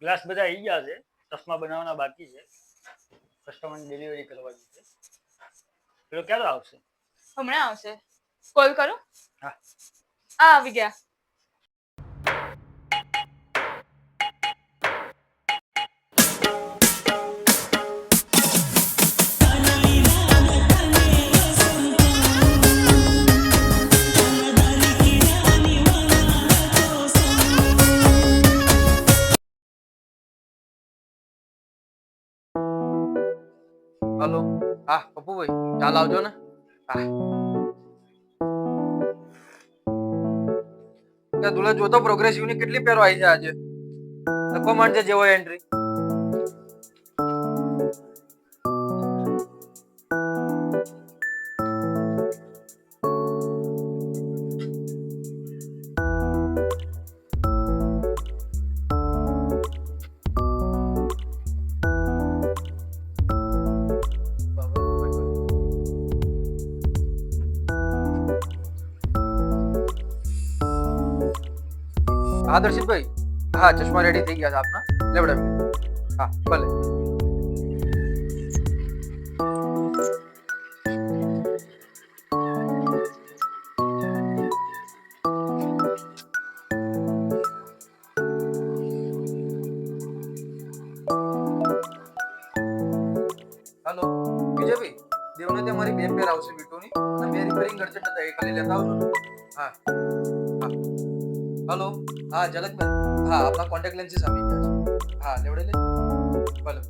Glass બધા આવી ગયા છે, ચશ્મા બનાવવાના બાકી છે, કસ્ટમરની ડિલિવરી કરવાની છે. પેલો ક્યારે આવશે? હમણાં આવશે. કોલ કરું? હા. આવી ગયા. હલો. હા પપ્પુભાઈ, ચાલ આવજો ને. હા તું જોતો પ્રોગ્રેસિવ ની કેટલી પેરો આવી છે આજે. લખો માંડજે જેવો એન્ટ્રી. હા દર્શિતભાઈ, હા ચશ્મા રેડી થઈ ગયા છે આપના. લેવડે હા ભલે. હલો વિજયભાઈ, દેવને ત્યાં મારી 2 પેર આવશે વીટોની અને 2 રિપેરિંગ અર્જન્ટ હતા, એ ખાલી લેતા આવજો ને. હા હા. હલો હા જલકભાઈ, હા આપણા કોન્ટેક્ટ લેન્સીસ આવી ગયા છે. હા લેવડે લે ભલે.